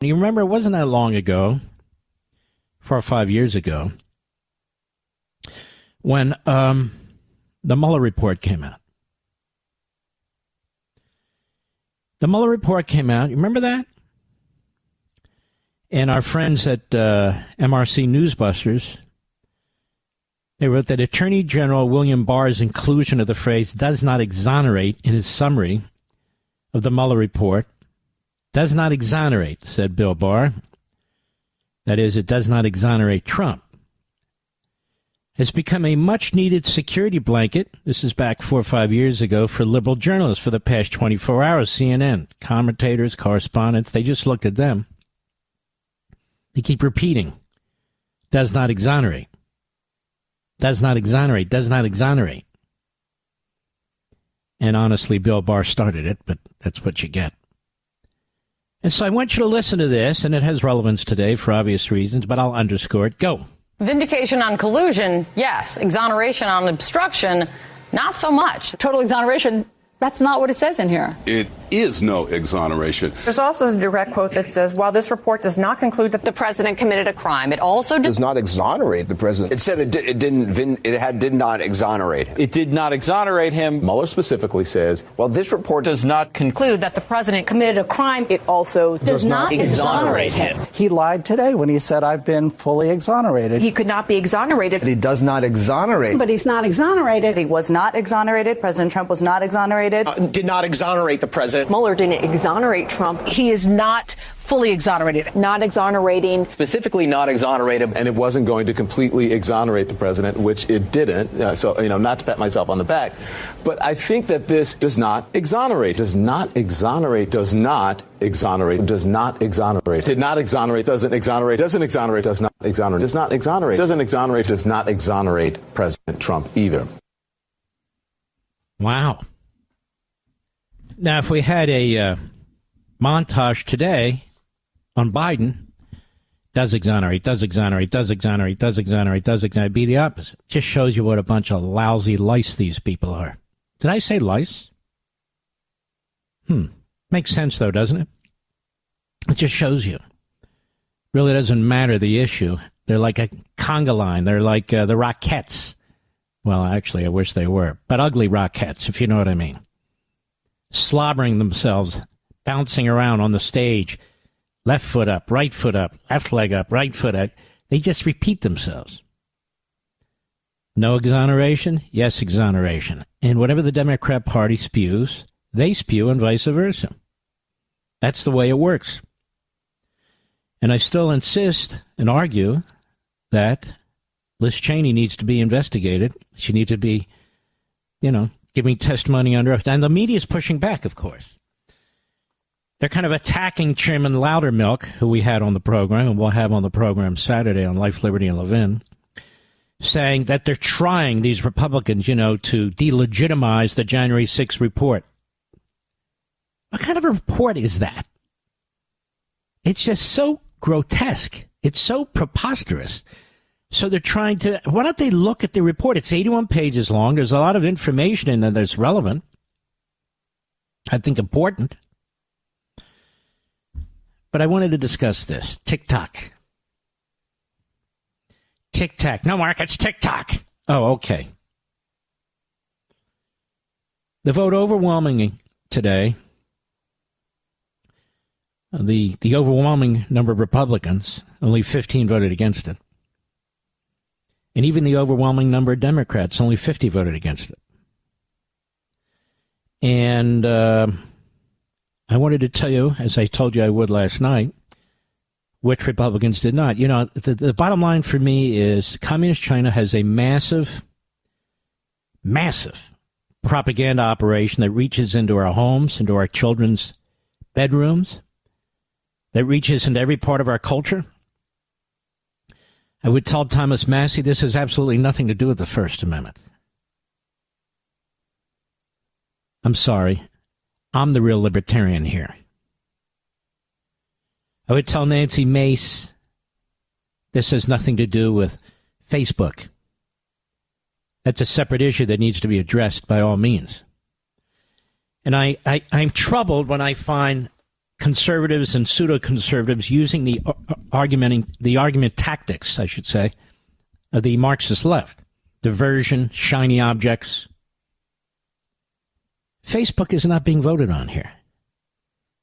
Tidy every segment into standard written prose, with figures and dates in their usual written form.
You remember, it wasn't that long ago, 4 or 5 years ago, when the Mueller report came out. The Mueller report came out. You remember that? And our friends at MRC Newsbusters, they wrote that Attorney General William Barr's inclusion of the phrase "does not exonerate" in his summary of the Mueller report. Does not exonerate, said Bill Barr. That is, it does not exonerate Trump. Has become a much-needed security blanket. This is back 4 or 5 years ago for liberal journalists for the past 24 hours. CNN, commentators, correspondents, they just looked at them. They keep repeating, does not exonerate. Does not exonerate, does not exonerate. And honestly, Bill Barr started it, but that's what you get. And so I want you to listen to this, and it has relevance today for obvious reasons, but I'll underscore it. Go. Vindication on collusion, yes. Exoneration on obstruction, not so much. Total exoneration, that's not what it says in here. It is no exoneration. There's also a direct quote that says, while this report does not conclude that The president committed a crime, it also does not exonerate the president. It said did not exonerate him. It did not exonerate him. Mueller specifically says, well, this report does not conclude that the president committed a crime. It also does not exonerate him. He lied today when he said, I've been fully exonerated. He could not be exonerated. He does not exonerate. But he's not exonerated. He was not exonerated. President Trump was not exonerated. Did not exonerate the president. Mueller didn't exonerate Trump. He is not fully exonerated. Not exonerating. specifically not exonerate him. and it wasn't going to completely exonerate the president, which it didn't. So, not to pat myself on the back, but I think that this does not exonerate, does not exonerate, does not exonerate, does not exonerate, did not exonerate, doesn't exonerate, doesn't exonerate, does not exonerate, does not exonerate, doesn't exonerate, does not exonerate President Trump either. Wow. Now, if we had a montage today on Biden, does exonerate, does exonerate, does exonerate, does exonerate, does exonerate, be the opposite. Just shows you what a bunch of lousy lice these people are. Did I say lice? Makes sense, though, doesn't it? It just shows you. Really doesn't matter the issue. They're like a conga line. They're like the Rockettes. Well, actually, I wish they were. But ugly Rockettes, if you know what I mean. Slobbering themselves, bouncing around on the stage. Left foot up, left leg up, right foot up. They just repeat themselves. No exoneration? Yes, exoneration. And whatever the Democrat Party spews, they spew and vice versa. That's the way it works. And I still insist and argue that Liz Cheney needs to be investigated. She needs to be, giving testimony under oath. And the media is pushing back, of course. They're kind of attacking Chairman Loudermilk, who we had on the program, and we'll have on the program Saturday on Life, Liberty, and Levin, saying that they're trying, these Republicans, to delegitimize the January 6th report. What kind of a report is that? It's just so grotesque. It's so preposterous. So they're trying to, why don't they look at the report? It's 81 pages long. There's a lot of information in there that's relevant. I think important. But I wanted to discuss this. TikTok. TikTok. No, Mark, it's TikTok. Oh, okay. The vote overwhelming today, the overwhelming number of Republicans, only 15 voted against it. And even the overwhelming number of Democrats, only 50 voted against it. And I wanted to tell you, as I told you I would last night, which Republicans did not. The bottom line for me is Communist China has a massive, massive propaganda operation that reaches into our homes, into our children's bedrooms, that reaches into every part of our culture. I would tell Thomas Massey this has absolutely nothing to do with the First Amendment. I'm sorry. I'm the real libertarian here. I would tell Nancy Mace this has nothing to do with Facebook. That's a separate issue that needs to be addressed by all means. And I'm troubled when I find conservatives and pseudo-conservatives using the argument tactics, I should say, of the Marxist left. Diversion, shiny objects. Facebook is not being voted on here.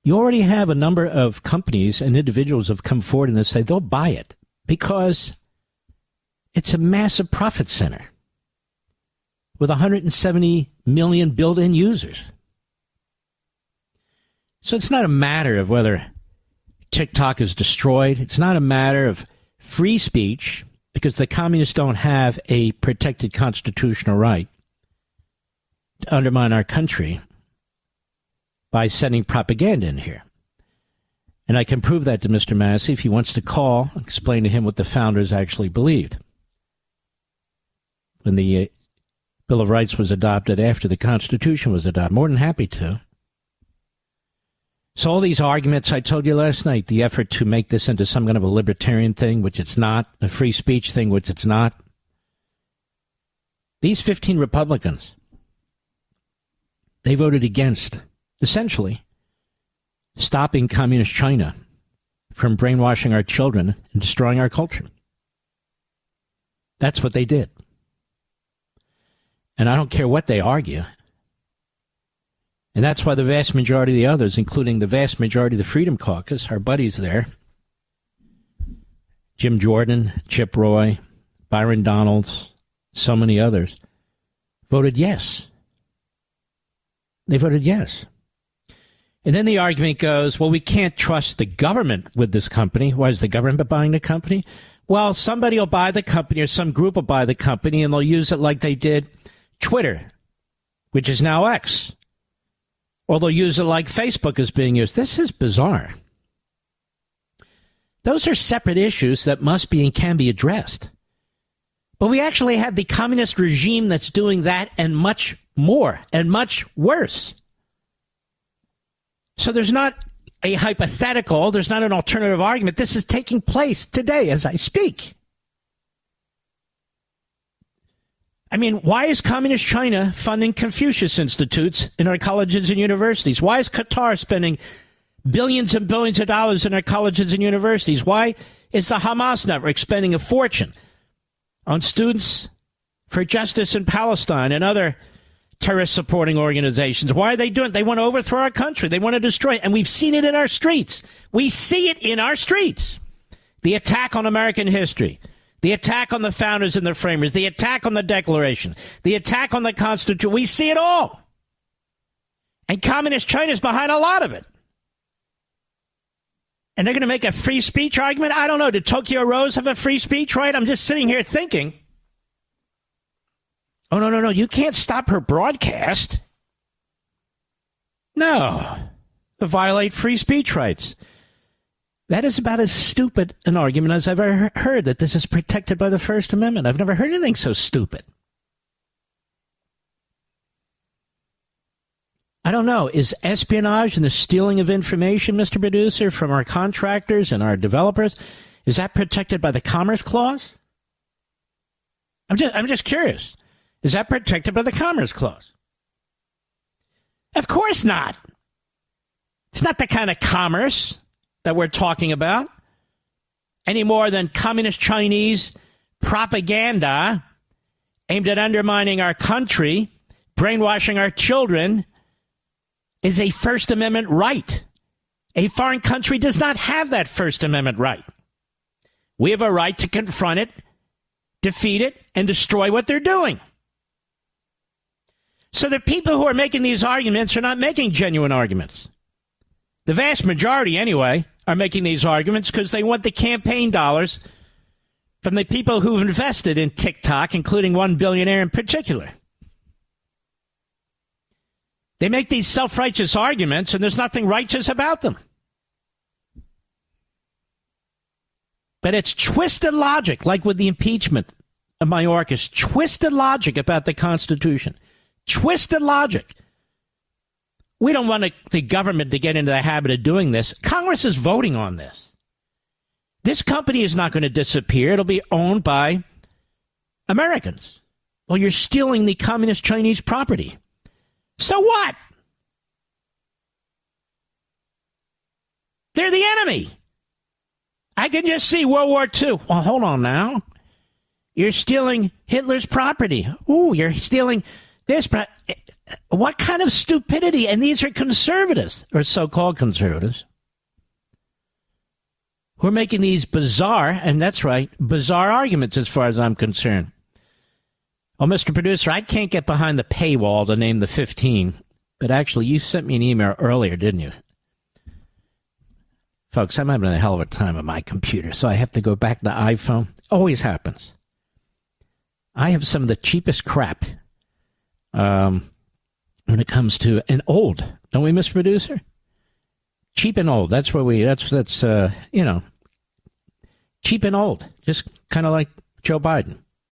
You already have a number of companies and individuals have come forward and they say they'll buy it because it's a massive profit center with 170 million built-in users. So it's not a matter of whether TikTok is destroyed. It's not a matter of free speech because the communists don't have a protected constitutional right to undermine our country by sending propaganda in here. And I can prove that to Mr. Massey if he wants to call, explain to him what the founders actually believed. When the Bill of Rights was adopted after the Constitution was adopted, more than happy to. So all these arguments I told you last night, the effort to make this into some kind of a libertarian thing, which it's not, a free speech thing, which it's not. These 15 Republicans, they voted against, essentially, stopping communist China from brainwashing our children and destroying our culture. That's what they did. And I don't care what they argue. And that's why the vast majority of the others, including the vast majority of the Freedom Caucus, our buddies there, Jim Jordan, Chip Roy, Byron Donalds, so many others, voted yes. They voted yes. And then the argument goes, well, we can't trust the government with this company. Why is the government buying the company? Well, somebody will buy the company or some group will buy the company and they'll use it like they did Twitter, which is now X. Or they'll use it like Facebook is being used. This is bizarre. Those are separate issues that must be and can be addressed. But we actually have the communist regime that's doing that and much more and much worse. So there's not a hypothetical, there's not an alternative argument. This is taking place today as I speak. I mean, why is Communist China funding Confucius Institutes in our colleges and universities? Why is Qatar spending billions and billions of dollars in our colleges and universities? Why is the Hamas network spending a fortune on students for justice in Palestine and other terrorist-supporting organizations? Why are they doing it? They want to overthrow our country. They want to destroy it. And we've seen it in our streets. We see it in our streets. The attack on American history. The attack on the founders and the framers, the attack on the Declaration, the attack on the Constitution. We see it all. And Communist China is behind a lot of it. And they're going to make a free speech argument? I don't know. Did Tokyo Rose have a free speech right? I'm just sitting here thinking, oh, no. You can't stop her broadcast. No. To violate free speech rights. That is about as stupid an argument as I've ever heard, that this is protected by the First Amendment. I've never heard anything so stupid. I don't know. Is espionage and the stealing of information, Mr. Producer, from our contractors and our developers, is that protected by the Commerce Clause? I'm just curious. Is that protected by the Commerce Clause? Of course not. It's not the kind of commerce that we're talking about, any more than communist Chinese propaganda aimed at undermining our country, brainwashing our children, is a First Amendment right. A foreign country does not have that First Amendment right. We have a right to confront it, defeat it, and destroy what they're doing. So the people who are making these arguments are not making genuine arguments. The vast majority, anyway, are making these arguments because they want the campaign dollars from the people who've invested in TikTok, including one billionaire in particular. They make these self-righteous arguments, and there's nothing righteous about them. But it's twisted logic, like with the impeachment of Mayorkas. Twisted logic about the Constitution. Twisted logic. We don't want the government to get into the habit of doing this. Congress is voting on this. This company is not going to disappear. It'll be owned by Americans. Well, you're stealing the communist Chinese property. So what? They're the enemy. I can just see World War II. Well, hold on now. You're stealing Hitler's property. Ooh, you're stealing this. What kind of stupidity? And these are conservatives, or so-called conservatives, who are making these bizarre, and that's right, bizarre arguments as far as I'm concerned. Oh, Mr. Producer, I can't get behind the paywall to name the 15. But actually, you sent me an email earlier, didn't you? Folks, I'm having a hell of a time on my computer, so I have to go back to iPhone. Always happens. I have some of the cheapest crap when it comes to, and old. Don't we, Mr. Producer? Cheap and old. That's where that's cheap and old. Just kind of like Joe Biden.